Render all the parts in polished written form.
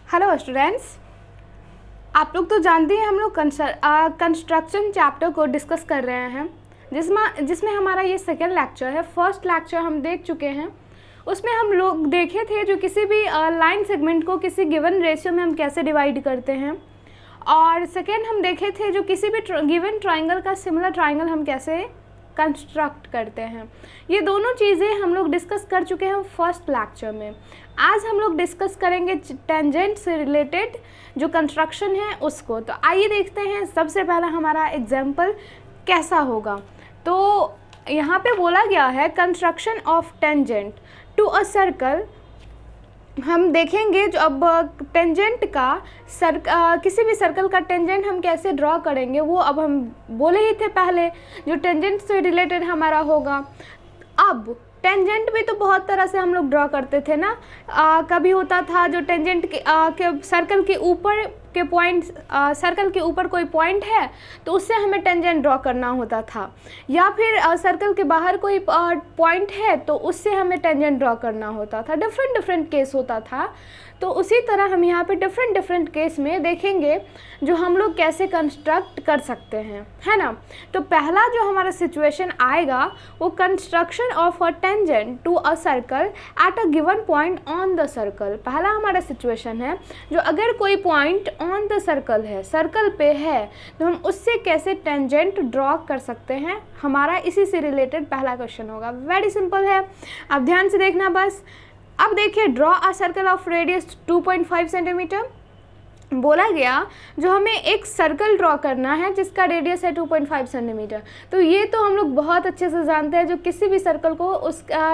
Hello students, आप लोग तो जानते हैं हम लोग कंस्ट्रक्शन चैप्टर को डिस्कस कर रहे हैं जिसमें हमारा ये सेकेंड लेक्चर है। फर्स्ट लेक्चर हम देख चुके हैं, उसमें हम लोग देखे थे जो किसी भी लाइन सेगमेंट को किसी गिवन रेशियो में हम कैसे डिवाइड करते हैं, और सेकेंड हम देखे थे जो किसी भी गिवन ट्राइंगल का सिमिलर ट्राइंगल हम कैसे कंस्ट्रक्ट करते हैं। ये दोनों चीज़ें हम लोग डिस्कस कर चुके हैं फर्स्ट लेक्चर में। आज हम लोग डिस्कस करेंगे टेंजेंट से रिलेटेड जो कंस्ट्रक्शन है उसको। तो आइए देखते हैं सबसे पहला हमारा एग्जाम्पल कैसा होगा। तो यहाँ पे बोला गया है construction of tangent to a circle. हम देखेंगे जो अब टेंजेंट का किसी भी सर्कल का टेंजेंट हम कैसे ड्रॉ करेंगे, वो अब हम बोले ही थे पहले जो टेंजेंट से रिलेटेड हमारा होगा। अब टेंजेंट भी तो बहुत तरह से हम लोग ड्रॉ करते थे ना। कभी होता था जो टेंजेंट के सर्कल के ऊपर के पॉइंट, सर्कल के ऊपर कोई पॉइंट है तो उससे हमें टेंजेंट ड्रॉ करना होता था, या फिर सर्कल के बाहर कोई पॉइंट है तो उससे हमें टेंजेंट ड्रॉ करना होता था। डिफरेंट केस होता था। तो उसी तरह हम यहाँ पे डिफरेंट केस में देखेंगे जो हम लोग कैसे कंस्ट्रक्ट कर सकते हैं, है ना। तो पहला जो हमारा सिचुएशन आएगा वो construction of a tangent to a circle at a given point on the circle. पहला हमारा सिचुएशन है जो अगर कोई पॉइंट ऑन द सर्कल है, सर्कल पे है, तो हम उससे कैसे टेंजेंट ड्रॉ कर सकते हैं। हमारा इसी से रिलेटेड पहला क्वेश्चन होगा। वेरी सिंपल है, अब ध्यान से देखना बस। अब देखिए, draw a circle of radius 2.5 centimetre बोला गया। जो हमें एक सर्कल ड्रॉ करना है जिसका रेडियस है 2.5 सेंटीमीटर। तो ये तो हम लोग बहुत अच्छे से जानते हैं जो किसी भी सर्कल को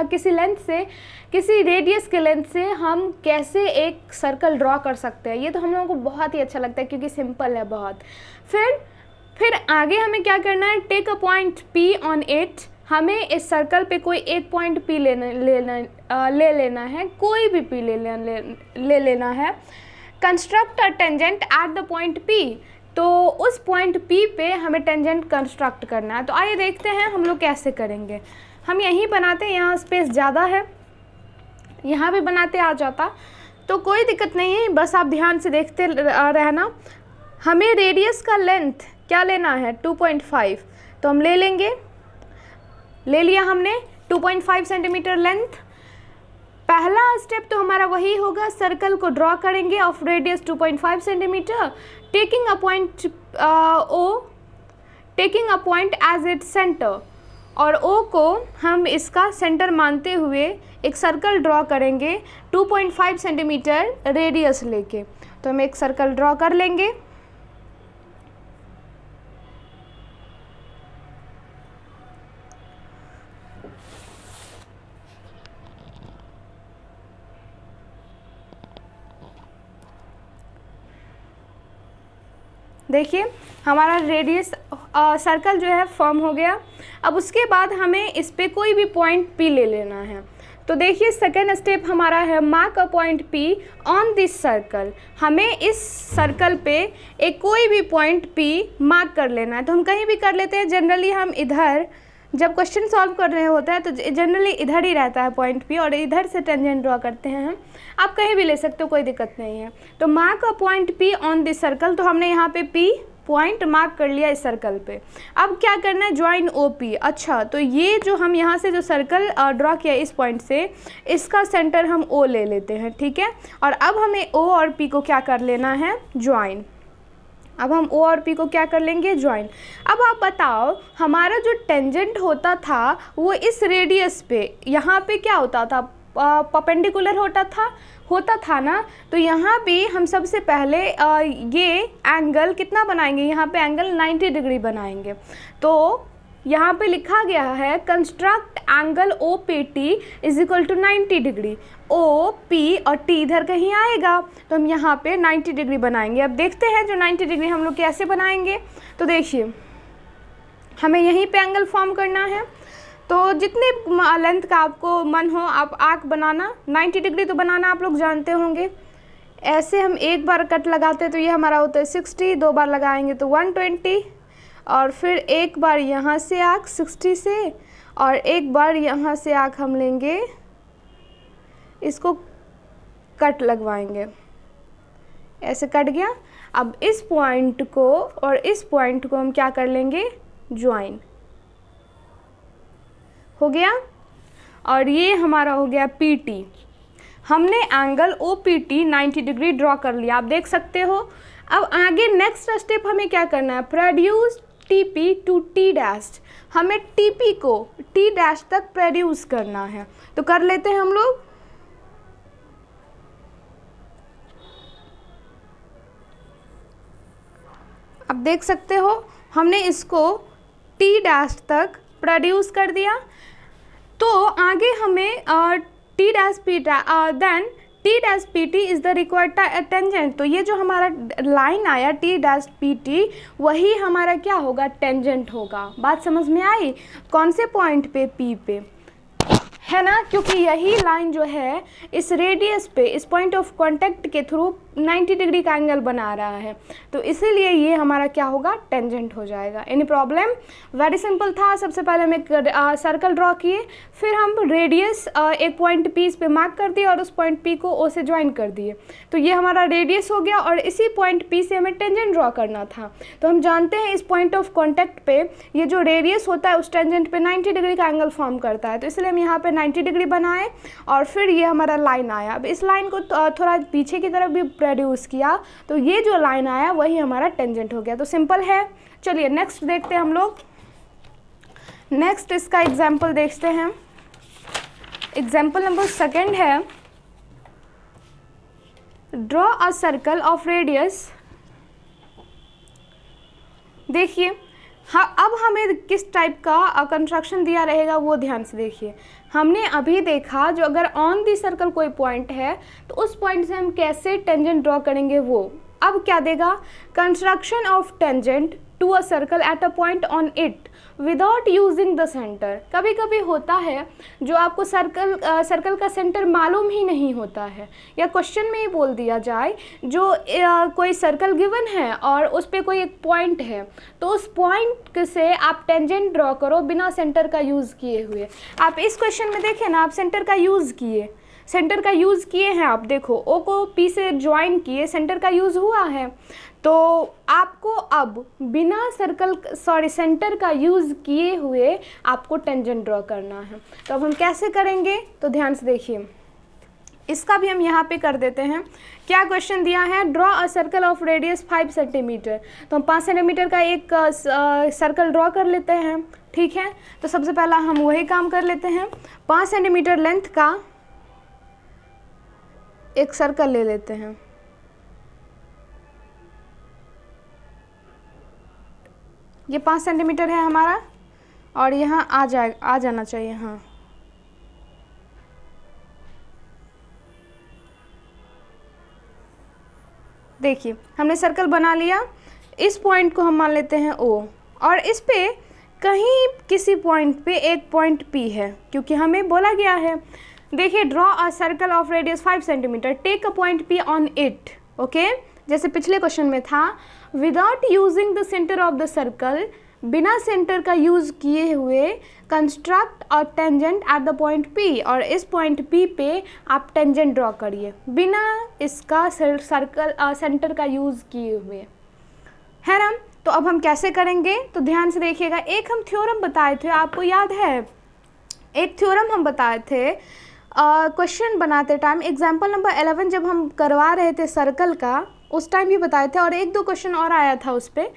किसी लेंथ से, किसी रेडियस के लेंथ से हम कैसे एक सर्कल ड्रॉ कर सकते हैं। ये तो हम लोगों को बहुत ही अच्छा लगता है क्योंकि सिंपल है बहुत। फिर आगे हमें क्या करना है, take a point P on it. हमें इस सर्कल पे कोई एक पॉइंट P ले लेना है, कोई भी P ले लेना है। Construct a tangent at the point P। तो उस पॉइंट P पे हमें टेंजेंट कंस्ट्रक्ट करना है। तो आइए देखते हैं हम लोग कैसे करेंगे। हम यहीं बनाते हैं, यहाँ स्पेस ज़्यादा है, यहाँ भी बनाते आ जाता तो कोई दिक्कत नहीं है। बस आप ध्यान से देखते रहना। हमें रेडियस का लेंथ क्या लेना है, 2.5। तो हम ले लेंगे, ले लिया हमने 2.5 सेंटीमीटर लेंथ। पहला स्टेप तो हमारा वही होगा, सर्कल को ड्रॉ करेंगे of radius 2.5 centimetre, taking a point O, taking a point as it centre. और O को हम इसका सेंटर मानते हुए एक सर्कल ड्रॉ करेंगे 2.5 सेंटीमीटर रेडियस लेके। तो हम एक सर्कल ड्रॉ कर लेंगे। देखिए हमारा रेडियस सर्कल जो है फॉर्म हो गया। अब उसके बाद हमें इस पे कोई भी पॉइंट P ले लेना है। तो देखिए सेकेंड स्टेप हमारा है mark a point P on this circle. हमें इस सर्कल पे एक कोई भी पॉइंट P मार्क कर लेना है। तो हम कहीं भी कर लेते हैं, जनरली हम इधर जब क्वेश्चन सॉल्व कर रहे होते हैं तो जनरली इधर ही रहता है पॉइंट P, और इधर से टेंजेंट ड्रॉ करते हैं हम। आप कहीं भी ले सकते हो, कोई दिक्कत नहीं है। तो mark a point P on this circle. तो हमने यहाँ पे P पॉइंट मार्क कर लिया इस सर्कल पे। अब क्या करना है, ज्वाइन OP। अच्छा, तो ये जो हम यहाँ से जो सर्कल ड्रॉ किया इस पॉइंट से, इसका सेंटर हम O ले लेते हैं, ठीक है। और अब हमें O और P को क्या कर लेना है, ज्वाइन। अब हम O और P को क्या कर लेंगे, ज्वाइन। अब आप बताओ, हमारा जो टेंजेंट होता था वो इस रेडियस पे, यहाँ पे क्या होता था, परपेंडिकुलर होता था ना। तो यहाँ पे हम सबसे पहले ये एंगल कितना बनाएंगे, यहाँ पे एंगल 90 डिग्री बनाएंगे। तो यहाँ पे लिखा गया है construct angle OPT is equal to 90 degree. OP और T इधर कहीं आएगा तो हम यहाँ पे 90 डिग्री बनाएंगे। अब देखते हैं जो 90 डिग्री हम लोग कैसे बनाएंगे। तो देखिए हमें यहीं पे एंगल फॉर्म करना है। तो जितने लेंथ का आपको मन हो आप आर्क बनाना, 90 डिग्री तो बनाना आप लोग जानते होंगे। ऐसे हम एक बार कट लगाते तो ये हमारा होता है 60, दो बार लगाएंगे तो 120, और फिर एक बार यहाँ से आर्क 60 से, और एक बार यहाँ से आर्क हम लेंगे, इसको कट लगवाएंगे। ऐसे कट गया। अब इस पॉइंट को और इस पॉइंट को हम क्या कर लेंगे, ज्वाइन हो गया। और ये हमारा हो गया PT। हमने एंगल OPT 90 डिग्री ड्रॉ कर लिया, आप देख सकते हो। अब आगे नेक्स्ट स्टेप हमें क्या करना है, प्रोड्यूस TP टू T'। हमें TP को T' तक प्रोड्यूस करना है, तो कर लेते हैं हम लोग। अब देख सकते हो हमने इसको T' तक प्रोड्यूस कर दिया। तो आगे हमें then T'PT is the required tangent. तो ये जो हमारा लाइन आया T'PT वही हमारा क्या होगा, टेंजेंट होगा। बात समझ में आई? कौन से पॉइंट पे, P पे, है ना, क्योंकि यही लाइन जो है इस रेडियस पे, इस पॉइंट ऑफ कांटेक्ट के थ्रू 90 डिग्री का एंगल बना रहा है, तो इसीलिए ये हमारा क्या होगा, टेंजेंट हो जाएगा। Any problem? वेरी सिंपल था। सबसे पहले हम एक सर्कल ड्रॉ किए, फिर हम रेडियस एक पॉइंट P इस पे मार्क कर दिए और उस पॉइंट P को O से ज्वाइन कर दिए, तो ये हमारा रेडियस हो गया। और इसी पॉइंट P से हमें टेंजेंट ड्रॉ करना था। तो हम जानते हैं इस पॉइंट ऑफ कॉन्टैक्ट पे ये जो रेडियस होता है उस टेंजेंट पे 90 डिग्री का एंगल फॉर्म करता है, तो इसलिए हम यहाँ पे 90 डिग्री बनाए और फिर ये हमारा लाइन आया। अब इस लाइन को थोड़ा पीछे की तरफ भी प्रोड्यूस किया, तो ये जो लाइन आया वही हमारा टेंजेंट हो गया। तो सिंपल है। चलिए नेक्स्ट देखते हैं हम लोग। नेक्स्ट इसका एग्जाम्पल देखते हैं। एग्जाम्पल नंबर 2 है, draw a circle of radius. देखिए हाँ, अब हमें किस टाइप का कंस्ट्रक्शन दिया रहेगा वो ध्यान से देखिए। हमने अभी देखा जो अगर ऑन दी सर्कल कोई पॉइंट है तो उस पॉइंट से हम कैसे टेंजेंट ड्रॉ करेंगे वो। अब क्या देगा, construction of tangent to a circle at a point on it without using the centre. कभी कभी होता है जो आपको सर्कल का सेंटर मालूम ही नहीं होता है, या क्वेश्चन में ही बोल दिया जाए जो कोई सर्कल गिवन है और उस पर कोई एक पॉइंट है, तो उस पॉइंट से आप टेंजेंट ड्रॉ करो बिना सेंटर का यूज़ किए हुए। आप इस क्वेश्चन में देखें ना, आप सेंटर का यूज़ किए हैं। आप देखो ओ को P से ज्वाइन किए, सेंटर का यूज़ हुआ है। तो आपको अब बिना सेंटर का यूज़ किए हुए आपको टेंजेंट ड्रॉ करना है। तो अब हम कैसे करेंगे, तो ध्यान से देखिए। इसका भी हम यहाँ पे कर देते हैं। क्या क्वेश्चन दिया है, draw a circle of radius 5 centimetre. तो हम 5 सेंटीमीटर का एक सर्कल ड्रॉ कर लेते हैं, ठीक है। तो सबसे पहला हम वही काम कर लेते हैं। 5 सेंटीमीटर लेंथ का एक सर्कल ले लेते हैं। ये 5 सेंटीमीटर है हमारा और यहाँ आ जाना चाहिए। हाँ, देखिए हमने सर्कल बना लिया। इस पॉइंट को हम मान लेते हैं O, और इस पे कहीं किसी पॉइंट पे एक पॉइंट P है, क्योंकि हमें बोला गया है। देखिए, draw a circle of radius 5 centimetre, take a point P on it. Okay, जैसे पिछले क्वेश्चन में था, without using the centre of the circle, बिना सेंटर का यूज़ किए हुए construct a tangent at the point P। और इस पॉइंट P पे आप टेंजेंट ड्रॉ करिए बिना इसका सेंटर का यूज़ किए हुए, है ना। तो अब हम कैसे करेंगे, तो ध्यान से देखिएगा। एक हम थ्योरम बताए थे, आपको याद है, एक थ्योरम हम बताए थे क्वेश्चन बनाते टाइम। एग्जाम्पल नंबर 11 जब हम करवा रहे थे सर्कल का, उस टाइम भी बताए थे, और 1-2 क्वेश्चन और आया था उस पर,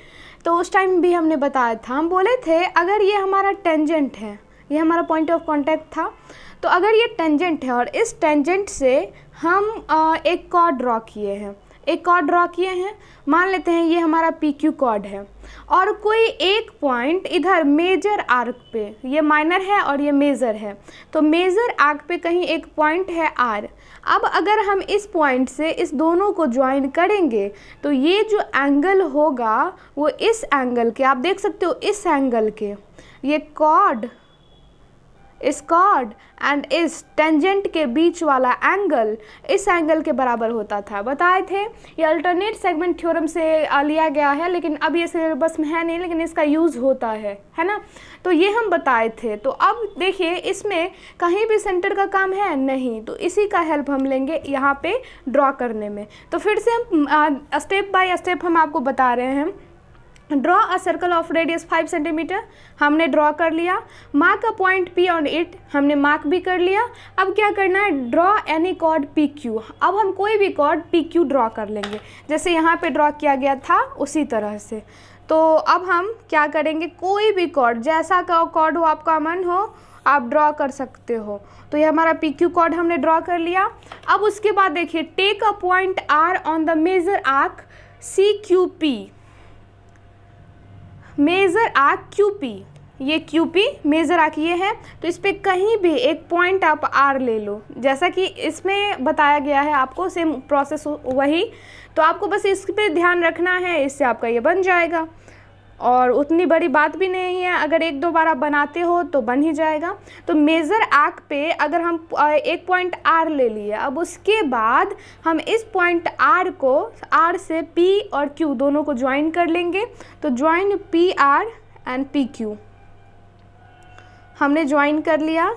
तो उस टाइम भी हमने बताया था। हम बोले थे अगर ये हमारा टेंजेंट है, ये हमारा पॉइंट ऑफ कांटेक्ट था, तो अगर ये टेंजेंट है और इस टेंजेंट से हम एक कॉर्ड ड्रॉ किए हैं, मान लेते हैं ये हमारा PQ कॉर्ड है, और कोई एक पॉइंट इधर मेजर आर्क पे, ये माइनर है और ये मेजर है, तो मेजर आर्क पे कहीं एक पॉइंट है R। अब अगर हम इस पॉइंट से इस दोनों को ज्वाइन करेंगे तो ये जो एंगल होगा वो इस एंगल के, आप देख सकते हो इस एंगल के, ये कॉर्ड इस कॉर्ड एंड इस टेंजेंट के बीच वाला एंगल इस एंगल के बराबर होता था। बताए थे ये अल्टरनेट सेगमेंट थ्योरम से लिया गया है, लेकिन अब ये सिलेबस में है नहीं, लेकिन इसका यूज़ होता है ना। तो ये हम बताए थे। तो अब देखिए इसमें कहीं भी सेंटर का काम है नहीं, तो इसी का हेल्प हम लेंगे यहाँ पे ड्रॉ करने में। तो फिर से हम स्टेप बाय स्टेप हम आपको बता रहे हैं। Draw a circle of radius 5 centimetre, हमने ड्रॉ कर लिया। Mark a point P on it, हमने मार्क भी कर लिया। अब क्या करना है, draw any chord P Q. अब हम कोई भी कॉर्ड पी क्यू ड्रॉ कर लेंगे, जैसे यहाँ पे ड्रॉ किया गया था उसी तरह से। तो अब हम क्या करेंगे, कोई भी कॉर्ड, जैसा का कॉर्ड हो आपका मन हो आप ड्रॉ कर सकते हो। तो ये हमारा पी क्यू कॉर्ड हमने ड्रॉ कर लिया। अब उसके बाद देखिए, take a point R on the major arc C Q P. Major arc Q P, ये क्यू पी मेजर आर्क ये है, तो इस पर कहीं भी एक पॉइंट आप आर ले लो, जैसा कि इसमें बताया गया है आपको, सेम प्रोसेस वही। तो आपको बस इस पे ध्यान रखना है, इससे आपका ये बन जाएगा और उतनी बड़ी बात भी नहीं है, अगर एक दो बार आप बनाते हो तो बन ही जाएगा। तो मेज़र आर्क पे अगर हम एक पॉइंट आर ले लिए, अब उसके बाद हम इस पॉइंट आर को, आर से पी और क्यू दोनों को ज्वाइन कर लेंगे। तो join P R and P Q हमने ज्वाइन कर लिया।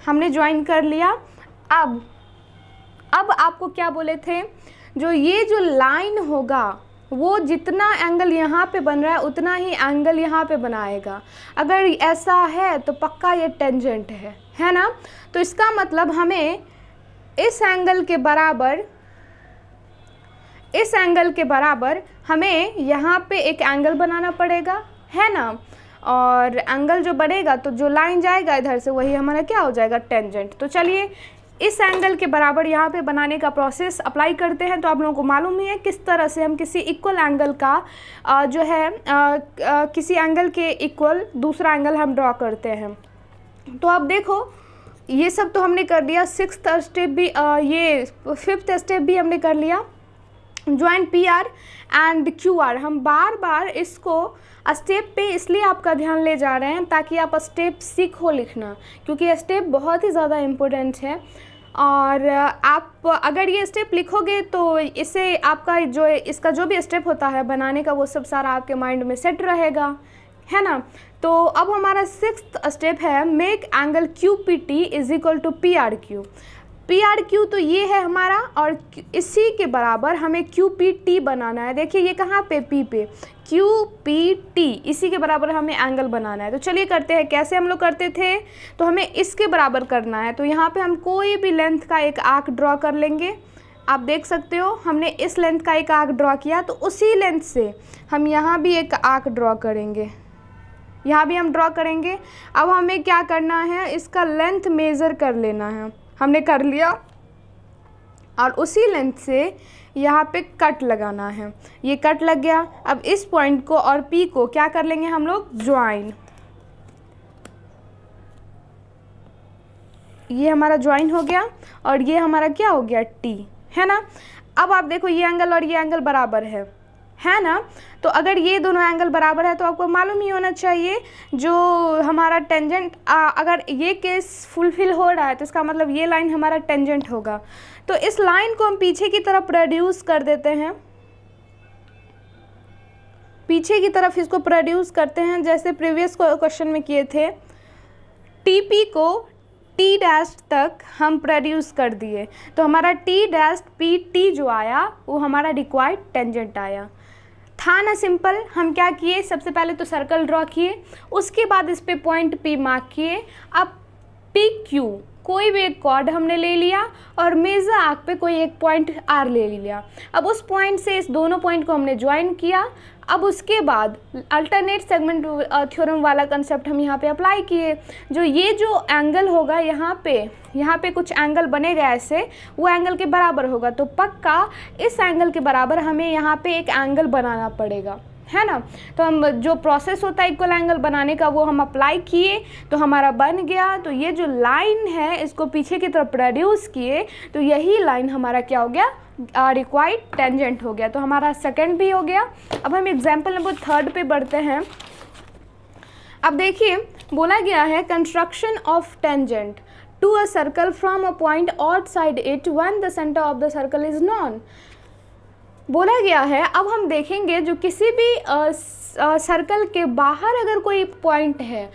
हमने ज्वाइन कर लिया। अब आपको क्या बोले थे, जो ये जो लाइन होगा वो जितना एंगल यहाँ पे बन रहा है उतना ही एंगल यहाँ पे बनाएगा। अगर ऐसा है तो पक्का ये टेंजेंट है ना। तो इसका मतलब हमें इस एंगल के बराबर हमें यहाँ पे एक एंगल बनाना पड़ेगा, है ना। और एंगल जो बनेगा तो जो लाइन जाएगा इधर से वही हमारा क्या हो जाएगा, टेंजेंट। तो चलिए इस एंगल के बराबर यहाँ पे बनाने का प्रोसेस अप्लाई करते हैं। तो आप लोगों को मालूम ही है किस तरह से हम किसी इक्वल एंगल का जो है किसी एंगल के इक्वल दूसरा एंगल हम ड्रॉ करते हैं। तो अब देखो ये सब तो हमने कर लिया, सिक्स्थ स्टेप भी ये फिफ्थ स्टेप भी हमने कर लिया। Join P R and Q R, हम बार बार इसको स्टेप पे इसलिए आपका ध्यान ले जा रहे हैं ताकि आप स्टेप सीखो लिखना, क्योंकि स्टेप बहुत ही ज़्यादा इम्पोर्टेंट है। और आप अगर ये स्टेप लिखोगे तो इससे आपका जो इसका जो भी स्टेप होता है बनाने का वो सब सारा आपके माइंड में सेट रहेगा, है ना। तो अब हमारा सिक्स्थ स्टेप है, make angle Q P T is equal to P R Q. P R Q तो ये है हमारा, और इसी के बराबर हमें क्यू पी टी बनाना है। देखिए ये कहाँ पे, पी पे, क्यू पी टी, इसी के बराबर हमें एंगल बनाना है। तो चलिए करते हैं, कैसे हम लोग करते थे, तो हमें इसके बराबर करना है। तो यहाँ पे हम कोई भी लेंथ का एक आर्क ड्रॉ कर लेंगे। आप देख सकते हो हमने इस लेंथ का एक आर्क ड्रॉ किया, तो उसी लेंथ से हम यहाँ भी एक आर्क ड्रॉ करेंगे, यहाँ भी हम ड्रॉ करेंगे। अब हमें क्या करना है, इसका लेंथ मेज़र कर लेना है, हमने कर लिया। और उसी लेंथ से यहाँ पे कट लगाना है, ये कट लग गया। अब इस पॉइंट को और पी को क्या कर लेंगे हम लोग, ज्वाइन। ये हमारा ज्वाइन हो गया और ये हमारा क्या हो गया, टी, है ना। अब आप देखो ये एंगल और ये एंगल बराबर है ना। तो अगर ये दोनों एंगल बराबर है तो आपको मालूम ही होना चाहिए जो हमारा टेंजेंट, अगर ये केस फुलफिल हो रहा है तो इसका मतलब ये लाइन हमारा टेंजेंट होगा। तो इस लाइन को हम पीछे की तरफ प्रोड्यूस कर देते हैं, पीछे की तरफ इसको प्रोड्यूस करते हैं, जैसे प्रीवियस क्वेश्चन में किए थे। टीपी को टी डैश तक हम प्रोड्यूस कर दिए, तो हमारा टी डैश पी टी जो आया वो हमारा रिक्वायर्ड टेंजेंट आया। था ना सिंपल। हम क्या किए, सबसे पहले तो सर्कल ड्रॉ किए, उसके बाद इस पे पॉइंट पी मार्क किए। अब पी क्यू कोई भी एक कॉर्ड हमने ले लिया और मेजर आर्क पे कोई एक पॉइंट आर ले लिया। अब उस पॉइंट से इस दोनों पॉइंट को हमने ज्वाइन किया। अब उसके बाद अल्टरनेट सेगमेंट थ्योरम वाला कंसेप्ट हम यहाँ पे अप्लाई किए। जो ये जो एंगल होगा यहाँ पे कुछ एंगल बनेगा ऐसे, वो एंगल के बराबर होगा। तो पक्का इस एंगल के बराबर हमें यहाँ पे एक एंगल बनाना पड़ेगा, है ना। तो हम जो प्रोसेस होता है इक्वल एंगल बनाने का वो हम अप्लाई किए तो हमारा बन गया। तो ये जो लाइन है इसको पीछे की तरफ प्रोड्यूस किए तो यही लाइन हमारा क्या हो गया, रिक्वायर्ड टेंजेंट हो गया। तो हमारा सेकंड भी हो गया। अब हम एग्जाम्पल नंबर 3 पे बढ़ते हैं। अब देखिए बोला गया है construction of tangent to a circle from a point outside it when the centre of the circle is known. बोला गया है, अब हम देखेंगे जो किसी भी सर्कल के बाहर अगर कोई पॉइंट है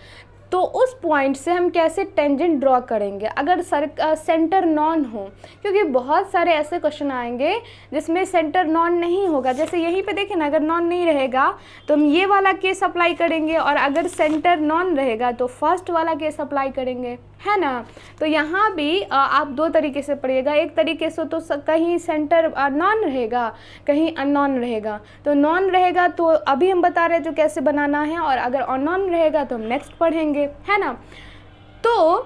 तो उस पॉइंट से हम कैसे टेंजेंट ड्रॉ करेंगे अगर सेंटर नॉन हो, क्योंकि बहुत सारे ऐसे क्वेश्चन आएंगे जिसमें सेंटर नॉन नहीं होगा। जैसे यहीं पे देखें ना, अगर नॉन नहीं रहेगा तो हम ये वाला केस अप्लाई करेंगे और अगर सेंटर नॉन रहेगा तो फर्स्ट वाला केस अप्लाई करेंगे, है ना। तो यहाँ भी आप 2 तरीके से पढ़िएगा। एक तरीके से तो कहीं सेंटर नॉन रहेगा, कहीं अननॉन रहेगा। तो नॉन रहेगा तो अभी हम बता रहे हैं जो कैसे बनाना है, और अगर अननॉन रहेगा तो हम नेक्स्ट पढ़ेंगे, है ना। तो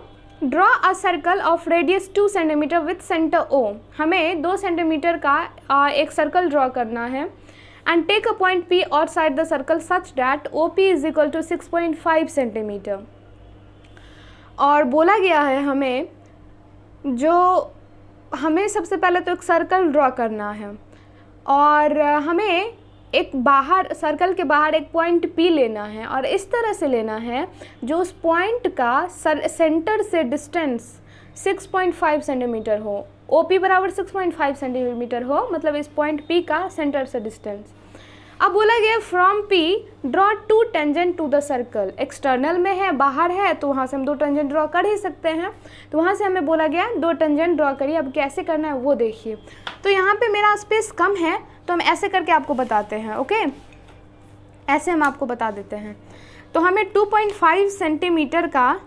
draw a circle of radius 2 centimetre with centre O। हमें 2 सेंटीमीटर का एक सर्कल ड्रॉ करना है। And take a point P outside the circle such that OP is equal to 6.5 centimetre. और बोला गया है हमें सबसे पहले तो एक सर्कल ड्रॉ करना है और हमें एक बाहर सर्कल के बाहर एक पॉइंट P लेना है और इस तरह से लेना है जो उस पॉइंट का सेंटर से डिस्टेंस 6.5 सेंटीमीटर हो। OP बराबर 6.5 सेंटीमीटर हो, मतलब इस पॉइंट P का सेंटर से डिस्टेंस। अब बोला गया from P draw 2 tangent to the circle. External में है, बाहर है, तो वहाँ से हम 2 टेंजेंट ड्रॉ कर ही सकते हैं। तो वहाँ से हमें बोला गया 2 टेंजेंट ड्रॉ करिए। अब कैसे करना है वो देखिए। तो यहाँ पे मेरा स्पेस कम है तो हम ऐसे करके आपको बताते हैं, ओके। ऐसे हम आपको बता देते हैं। तो हमें 2.5 सेंटीमीटर का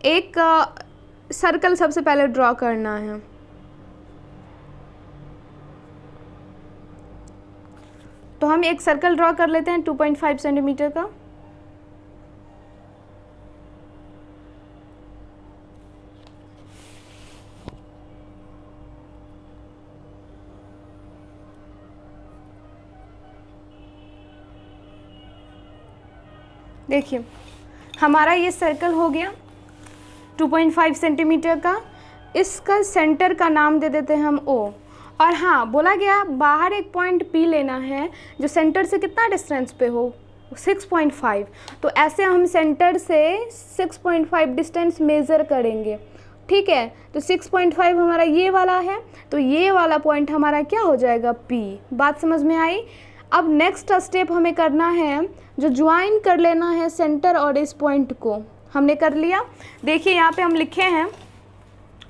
एक सर्कल सबसे पहले ड्रॉ करना है। तो हम एक सर्कल ड्रॉ कर लेते हैं 2.5 सेंटीमीटर का। देखिए हमारा ये सर्कल हो गया 2.5 सेंटीमीटर का। इसका सेंटर का नाम दे देते हैं हम O। और हाँ, बोला गया बाहर एक पॉइंट P लेना है जो सेंटर से कितना डिस्टेंस पे हो, 6.5। तो ऐसे हम सेंटर से 6.5 डिस्टेंस मेज़र करेंगे, ठीक है। तो 6.5 हमारा ये वाला है, तो ये वाला पॉइंट हमारा क्या हो जाएगा, P। बात समझ में आई। अब नेक्स्ट स्टेप हमें करना है जो ज्वाइन कर लेना है सेंटर और इस पॉइंट को। हमने कर लिया। देखिए यहाँ पे हम लिखे हैं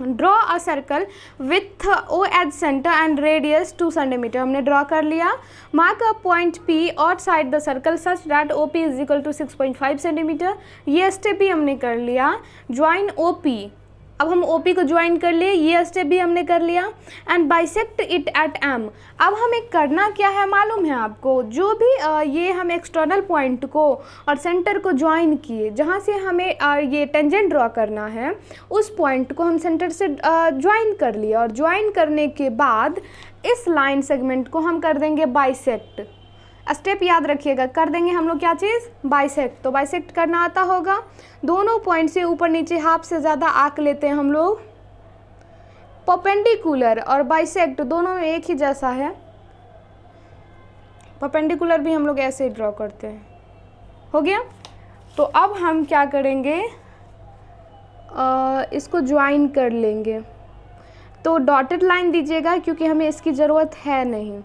draw a circle with O as centre and radius 2 centimetre. हमने ड्रॉ कर लिया। Mark a point P outside the circle such that OP is equal to 6.5 centimetre. ये स्टेप भी हमने कर लिया। ज्वाइन OP, अब हम OP को ज्वाइन कर लिए, ये स्टेप भी हमने कर लिया। And bisect it at M। अब हमें करना क्या है मालूम है आपको, जो भी ये हम एक्सटर्नल पॉइंट को और सेंटर को ज्वाइन किए, जहाँ से हमें ये टेंजेंट ड्रॉ करना है उस पॉइंट को हम सेंटर से ज्वाइन कर लिया। और ज्वाइन करने के बाद इस लाइन सेगमेंट को हम कर देंगे बाइसेक्ट। स्टेप याद रखिएगा, कर देंगे हम लोग क्या चीज़, बाइसेक्ट। तो बाइसेक्ट करना आता होगा, दोनों पॉइंट से ऊपर नीचे हाफ से ज़्यादा आर्क लेते हैं हम लोग। परपेंडिकुलर और बाइसेक्ट दोनों में एक ही जैसा है। परपेंडिकुलर भी हम लोग ऐसे ही ड्रॉ करते हैं। हो गया। तो अब हम क्या करेंगे, इसको ज्वाइन कर लेंगे। तो डॉटेड लाइन दीजिएगा क्योंकि हमें इसकी ज़रूरत है नहीं,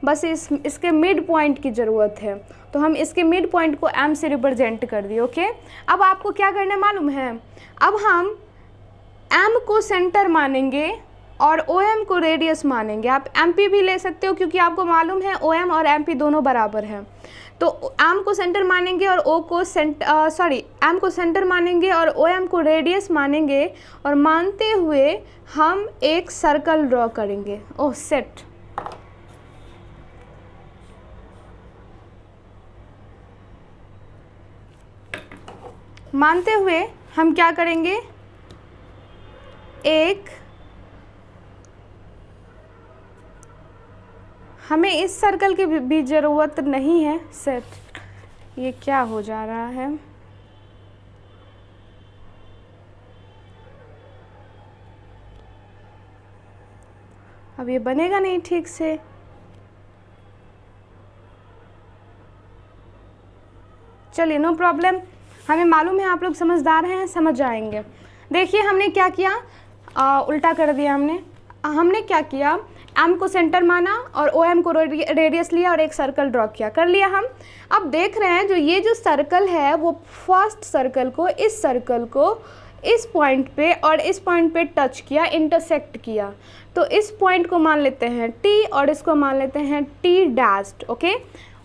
बस इसके मिड पॉइंट की ज़रूरत है। तो हम इसके मिड पॉइंट को M से रिप्रेजेंट कर दिए, ओके। अब आपको क्या करना मालूम है, अब हम M को सेंटर मानेंगे और OM को रेडियस मानेंगे। आप MP भी ले सकते हो क्योंकि आपको मालूम है OM और MP दोनों बराबर हैं। तो M को सेंटर मानेंगे और M को सेंटर मानेंगे और OM को रेडियस मानेंगे, और मानते हुए हम एक सर्कल ड्रॉ करेंगे। ओह सेट। मानते हुए हम क्या करेंगे, एक हमें इस सर्कल की भी ज़रूरत नहीं है। सेट, ये क्या हो जा रहा है? अब ये बनेगा नहीं ठीक से। चलिए नो प्रॉब्लम, हमें मालूम है आप लोग समझदार हैं, समझ जाएंगे। देखिए हमने क्या किया, उल्टा कर दिया हमने क्या किया, एम को सेंटर माना और ओ एम को रेडियस लिया और एक सर्कल ड्रॉ किया, कर लिया हम। अब देख रहे हैं जो ये जो सर्कल है वो फर्स्ट सर्कल को इस पॉइंट पे और इस पॉइंट पे टच किया, इंटरसेक्ट किया। तो इस पॉइंट को मान लेते हैं टी और इसको मान लेते हैं टी डैश्ड, ओके।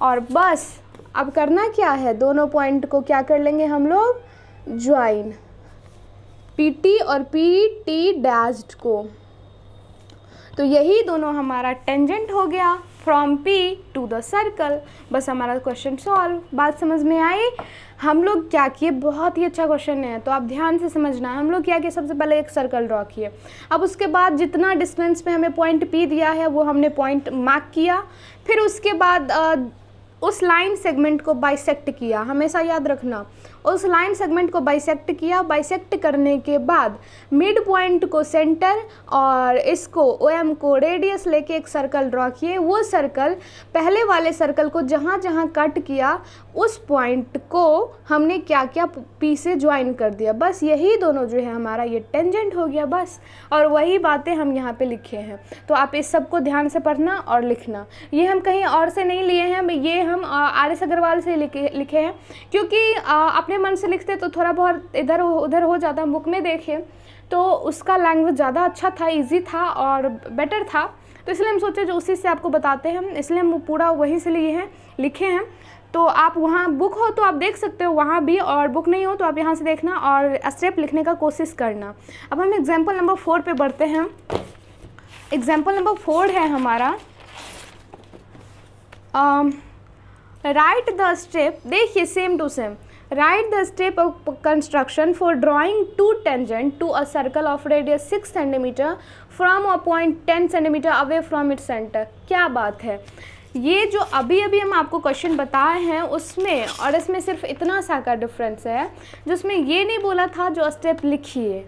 और बस अब करना क्या है, दोनों पॉइंट को क्या कर लेंगे हम लोग, ज्वाइन, पी टी और पी टी डैश्ड को। तो यही दोनों हमारा टेंजेंट हो गया from P to the circle. बस हमारा क्वेश्चन सॉल्व। बात समझ में आई? हम लोग क्या किए, बहुत ही अच्छा क्वेश्चन है, तो आप ध्यान से समझना। हम लोग क्या किए, सबसे पहले एक सर्कल ड्रॉ किए। अब उसके बाद जितना डिस्टेंस पे हमें पॉइंट पी दिया है वो हमने पॉइंट मार्क किया। फिर उसके बाद उस लाइन सेगमेंट को बाइसेक्ट किया, हमेशा याद रखना, उस लाइन सेगमेंट को बाइसेक्ट किया। बाइसेक्ट करने के बाद मिड पॉइंट को सेंटर और इसको ओ एम को रेडियस लेके एक सर्कल ड्रॉ किए। वो सर्कल, पहले वाले सर्कल को जहाँ जहाँ कट किया उस पॉइंट को हमने क्या किया, पी से ज्वाइन कर दिया। बस यही दोनों जो है हमारा ये टेंजेंट हो गया बस। और वही बातें हम यहाँ पे लिखे हैं, तो आप इस सब को ध्यान से पढ़ना और लिखना। ये हम कहीं और से नहीं लिए हैं, ये हम आर.एस. अग्रवाल से लिखे हैं, क्योंकि अपने मन से लिखते तो थोड़ा बहुत इधर उधर हो जाता। बुक में देखें तो उसका लैंग्वेज ज़्यादा अच्छा था, इजी था और बेटर था, तो इसलिए हम सोचे जो उसी से आपको बताते हैं, इसलिए हम पूरा वहीं से लिए हैं, लिखे हैं। तो आप वहाँ बुक हो तो आप देख सकते हो वहाँ भी, और बुक नहीं हो तो आप यहाँ से देखना और स्टेप लिखने का कोशिश करना। अब हम एग्जाम्पल नंबर 4 पे बढ़ते हैं। एग्जाम्पल नंबर 4 है हमारा, राइट द स्टेप। देखिए same to same, write the step of construction for drawing two tangent to a circle of radius 6 centimetre from a point 10 centimetre away from its centre. क्या बात है, ये जो अभी हम आपको क्वेश्चन बताए हैं उसमें और इसमें सिर्फ इतना सा का डिफरेंस है, जिसमें ये नहीं बोला था जो स्टेप लिखिए,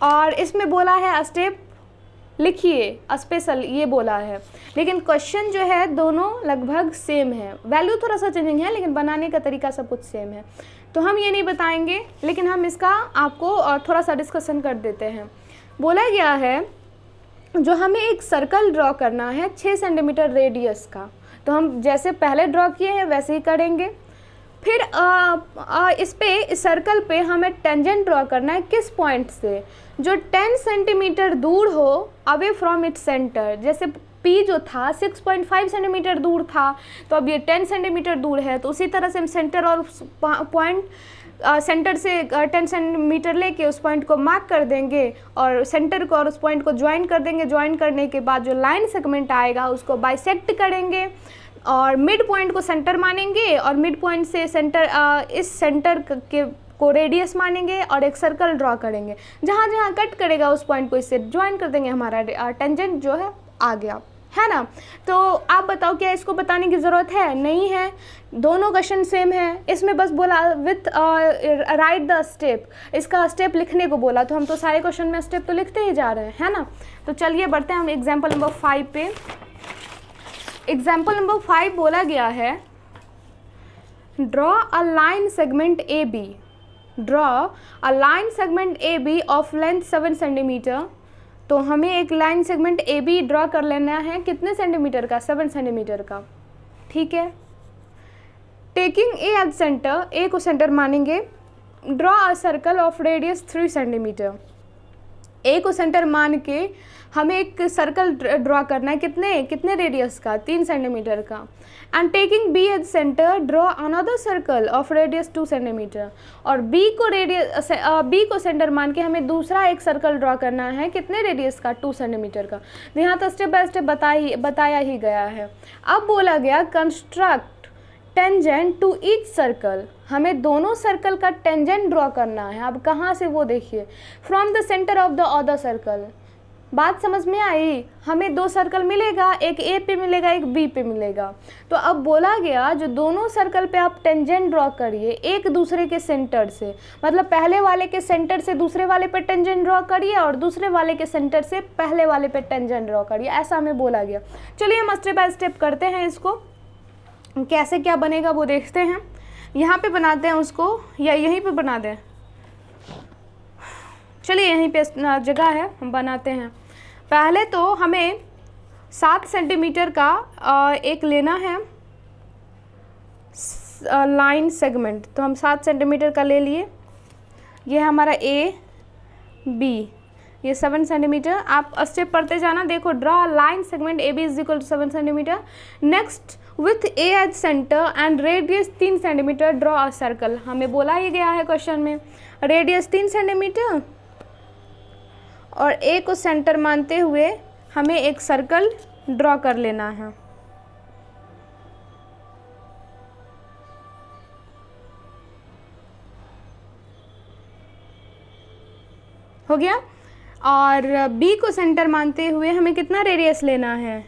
और इसमें बोला है स्टेप लिखिए, स्पेशल ये बोला है। लेकिन क्वेश्चन जो है दोनों लगभग सेम है, वैल्यू थोड़ा सा चेंजिंग है, लेकिन बनाने का तरीका सब कुछ सेम है। तो हम ये नहीं बताएंगे, लेकिन हम इसका आपको थोड़ा सा डिस्कशन कर देते हैं। बोला गया है जो हमें एक सर्कल ड्रॉ करना है 6 सेंटीमीटर रेडियस का, तो हम जैसे पहले ड्रॉ किए हैं वैसे ही करेंगे। फिर इस सर्कल पे हमें टेंजेंट ड्रॉ करना है, किस पॉइंट से, जो 10 सेंटीमीटर दूर हो अवे फ्रॉम इट्स सेंटर। जैसे P जो था 6.5 सेंटीमीटर दूर था, तो अब ये 10 सेंटीमीटर दूर है, तो उसी तरह से हम सेंटर और पॉइंट सेंटर से 10 सेंटीमीटर लेके उस पॉइंट को मार्क कर देंगे और सेंटर को और उस पॉइंट को ज्वाइन कर देंगे। ज्वाइन करने के बाद जो लाइन सेगमेंट आएगा उसको बाइसेक्ट करेंगे और मिड पॉइंट को सेंटर मानेंगे और मिड पॉइंट से सेंटर इस सेंटर के को रेडियस मानेंगे और एक सर्कल ड्रॉ करेंगे। जहाँ जहाँ कट करेगा उस पॉइंट को इससे ज्वाइन कर देंगे, हमारा टेंजेंट जो है आ गया, है ना। तो आप बताओ क्या इसको बताने की ज़रूरत है? नहीं है, दोनों क्वेश्चन सेम है। इसमें बस बोला विथ राइट द स्टेप, इसका स्टेप लिखने को बोला, तो हम तो सारे क्वेश्चन में स्टेप तो लिखते ही जा रहे हैं, है ना। तो चलिए बढ़ते हैं हम एग्जाम्पल नंबर 5 पे। एग्जाम्पल नंबर 5 बोला गया है, draw a line segment A B, draw a line segment A B of length 7 centimetre. तो हमें एक line segment A B draw कर लेना है, कितने सेंटीमीटर का, 7 सेंटीमीटर का, ठीक है। Taking A at centre, A को सेंटर मानेंगे। Draw a circle of radius 3 centimetre, A को सेंटर मान के हमें एक सर्कल ड्रॉ करना है, कितने रेडियस का, 3 सेंटीमीटर का। And taking B as centre draw another circle of radius 2 centimetre. और बी को सेंटर मान के हमें दूसरा एक सर्कल ड्रॉ करना है, कितने रेडियस का, 2 सेंटीमीटर का। तो यहाँ तो स्टेप बाय स्टेप बताया ही गया है। अब बोला गया construct tangent to each circle, हमें दोनों सर्कल का टेंजेंट ड्रॉ करना है। अब कहाँ से वो देखिए, from the centre of the other circle, बात समझ में आई? हमें दो सर्कल मिलेगा, एक ए पे मिलेगा, एक बी पे मिलेगा। तो अब बोला गया जो दोनों सर्कल पे आप टेंजेंट ड्रॉ करिए एक दूसरे के सेंटर से, मतलब पहले वाले के सेंटर से दूसरे वाले पे टेंजेंट ड्रॉ करिए और दूसरे वाले के सेंटर से पहले वाले पे टेंजेंट ड्रॉ करिए, ऐसा हमें बोला गया। चलिए हम स्टेप बाय स्टेप करते हैं, इसको कैसे क्या बनेगा वो देखते हैं। यहाँ पे बनाते हैं उसको या यहीं पे बना दें? चलिए यहीं पे जगह है, हम बनाते हैं। पहले तो हमें 7 सेंटीमीटर का एक लेना है लाइन सेगमेंट, तो हम 7 सेंटीमीटर का ले लिए। ये है हमारा ए बी, ये 7 सेंटीमीटर। आप स्टेप पढ़ते जाना। देखो, draw line segment A B is equal to 7 centimetre. Next, with A as centre and radius 3 centimetre draw a circle. हमें बोला ही गया है क्वेश्चन में, रेडियस 3 सेंटीमीटर और ए को सेंटर मानते हुए हमें एक सर्कल ड्रॉ कर लेना है। हो गया। और बी को सेंटर मानते हुए हमें कितना रेडियस लेना है?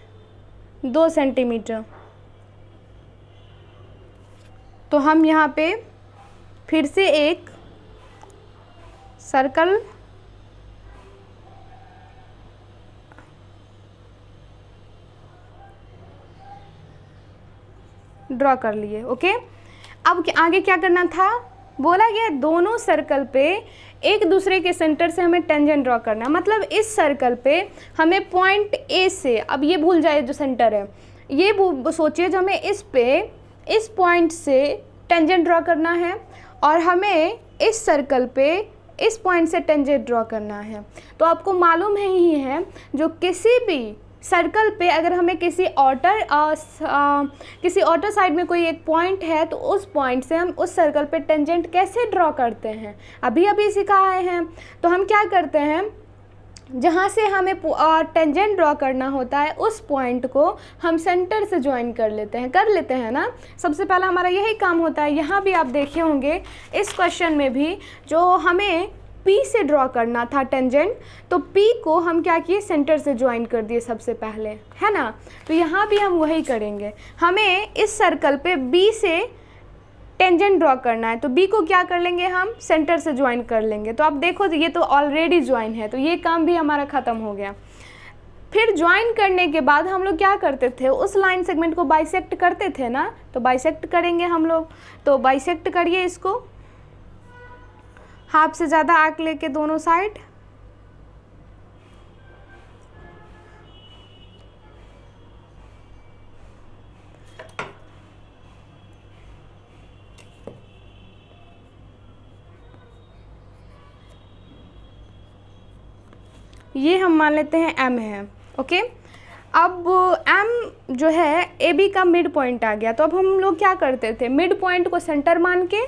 2 सेंटीमीटर। तो हम यहाँ पे फिर से एक सर्कल ड्रॉ कर लिए। ओके, अब आगे क्या करना था? बोला गया दोनों सर्कल पे एक दूसरे के सेंटर से हमें टेंजेंट ड्रॉ करना है। मतलब इस सर्कल पे हमें पॉइंट ए से, अब ये भूल जाए जो सेंटर है, ये सोचिए जो हमें इस पॉइंट से टेंजेंट ड्रॉ करना है और हमें इस सर्कल पे इस पॉइंट से टेंजेंट ड्रॉ करना है। तो आपको मालूम ही है जो किसी भी सर्कल पे अगर हमें किसी ऑटर साइड में कोई एक पॉइंट है तो उस पॉइंट से हम उस सर्कल पे टेंजेंट कैसे ड्रॉ करते हैं, अभी सिखाए हैं। तो हम क्या करते हैं, जहाँ से हमें टेंजेंट ड्रॉ करना होता है उस पॉइंट को हम सेंटर से ज्वाइन कर लेते हैं ना। सबसे पहला हमारा यही काम होता है। यहाँ भी आप देखे होंगे इस क्वेश्चन में भी जो हमें P से ड्रॉ करना था टेंजेंट, तो P को हम क्या किए, सेंटर से ज्वाइन कर दिए सबसे पहले, है ना। तो यहाँ भी हम वही करेंगे। हमें इस सर्कल पे B से टेंजेंट ड्रॉ करना है, तो B को क्या कर लेंगे, हम सेंटर से ज्वाइन कर लेंगे। तो आप देखो ये तो ऑलरेडी ज्वाइन है, तो ये काम भी हमारा ख़त्म हो गया। फिर ज्वाइन करने के बाद हम लोग क्या करते थे, उस लाइन सेगमेंट को बाइसेक्ट करते थे ना, तो बाइसेक्ट करेंगे हम लोग। तो बाइसेक्ट करिए इसको, हाफ से ज़्यादा आर्क लेके दोनों साइड। ये हम मान लेते हैं M है। ओके, अब M जो है ए बी का मिड पॉइंट आ गया। तो अब हम लोग क्या करते थे, मिड पॉइंट को सेंटर मान के,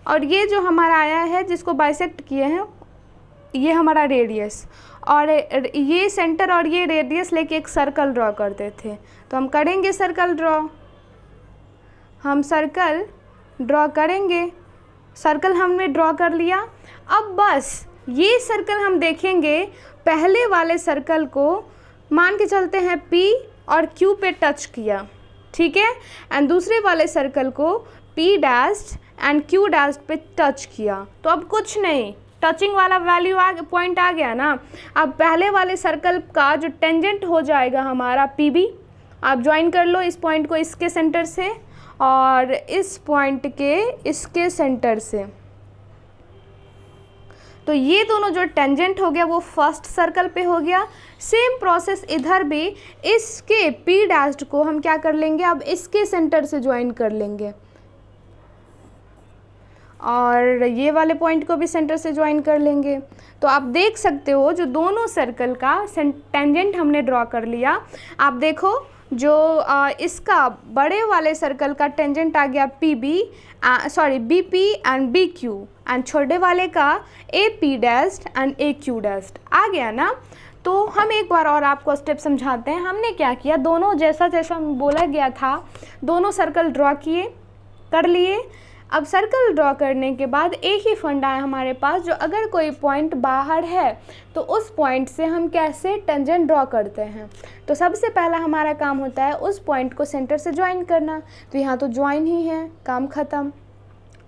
और ये जो हमारा आया है जिसको बाइसेक्ट किए हैं, ये हमारा रेडियस, और ये सेंटर और ये रेडियस लेके एक सर्कल ड्रॉ करते थे। तो हम करेंगे सर्कल ड्रॉ, हम सर्कल ड्रॉ करेंगे। सर्कल हमने ड्रॉ कर लिया। अब बस ये सर्कल हम देखेंगे, पहले वाले सर्कल को मान के चलते हैं P और Q पे टच किया, ठीक है, एंड दूसरे वाले सर्कल को P dash and Q dash पे टच किया। तो अब कुछ नहीं, टचिंग वाला वैल्यू पॉइंट आ गया ना। अब पहले वाले सर्कल का जो टेंजेंट हो जाएगा हमारा PB, आप ज्वाइन कर लो इस पॉइंट को इसके सेंटर से और इस पॉइंट के इसके सेंटर से। तो ये दोनों जो टेंजेंट हो गया वो फर्स्ट सर्कल पे हो गया। सेम प्रोसेस इधर भी, इसके P डैश्ड को हम क्या कर लेंगे, अब इसके सेंटर से ज्वाइन कर लेंगे और ये वाले पॉइंट को भी सेंटर से ज्वाइन कर लेंगे। तो आप देख सकते हो जो दोनों सर्कल का टेंजेंट हमने ड्रॉ कर लिया। आप देखो जो इसका बड़े वाले सर्कल का टेंजेंट आ गया BP एंड BQ, एंड छोटे वाले का AP dashed and AQ dashed आ गया ना। तो हम एक बार और आपको स्टेप समझाते हैं। हमने क्या किया, दोनों जैसा बोला गया था दोनों सर्कल ड्रॉ किए, कर लिए। अब सर्कल ड्रॉ करने के बाद एक ही फंडा है हमारे पास, जो अगर कोई पॉइंट बाहर है तो उस पॉइंट से हम कैसे टेंजेंट ड्रॉ करते हैं। तो सबसे पहला हमारा काम होता है उस पॉइंट को सेंटर से ज्वाइन करना। तो यहाँ तो ज्वाइन ही है, काम ख़त्म।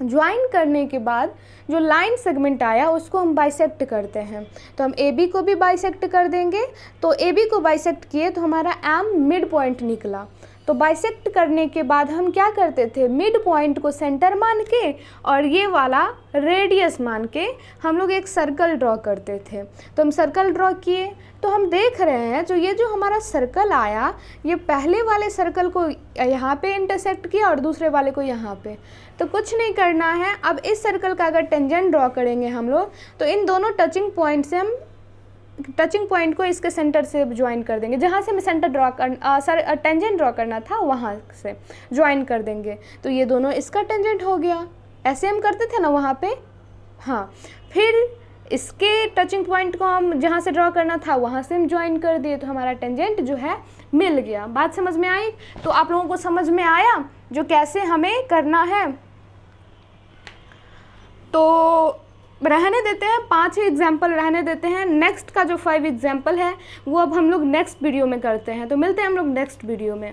ज्वाइन करने के बाद जो लाइन सेगमेंट आया उसको हम बाइसेक्ट करते हैं। तो हम ए बी को भी बाइसेक्ट कर देंगे। तो ए बी को बाइसेक्ट किए तो हमारा एम मिड पॉइंट निकला। तो बाइसेक्ट करने के बाद हम क्या करते थे, मिड पॉइंट को सेंटर मान के और ये वाला रेडियस मान के हम लोग एक सर्कल ड्रॉ करते थे। तो हम सर्कल ड्रॉ किए तो हम देख रहे हैं जो ये जो हमारा सर्कल आया, ये पहले वाले सर्कल को यहाँ पे इंटरसेक्ट किया और दूसरे वाले को यहाँ पे। तो कुछ नहीं करना है, अब इस सर्कल का अगर टेंजेंट ड्रॉ करेंगे हम लोग तो इन दोनों टचिंग पॉइंट से हम टचिंग पॉइंट को इसके सेंटर से ज्वाइन कर देंगे। जहाँ से हमें सेंटर ड्रॉ कर टेंजेंट ड्रॉ करना था वहाँ से ज्वाइन कर देंगे। तो ये दोनों इसका टेंजेंट हो गया। ऐसे हम करते थे ना वहाँ पे। हाँ, फिर इसके टचिंग पॉइंट को हम जहाँ से ड्रॉ करना था वहाँ से हम ज्वाइन कर दिए। तो हमारा टेंजेंट जो है मिल गया। बात समझ में आई? तो आप लोगों को समझ में आया जो कैसे हमें करना है? तो रहने देते हैं, 5 ही एग्जाम्पल रहने देते हैं। नेक्स्ट का जो 5 एग्जाम्पल है वो अब हम लोग नेक्स्ट वीडियो में करते हैं। तो मिलते हैं हम लोग नेक्स्ट वीडियो में।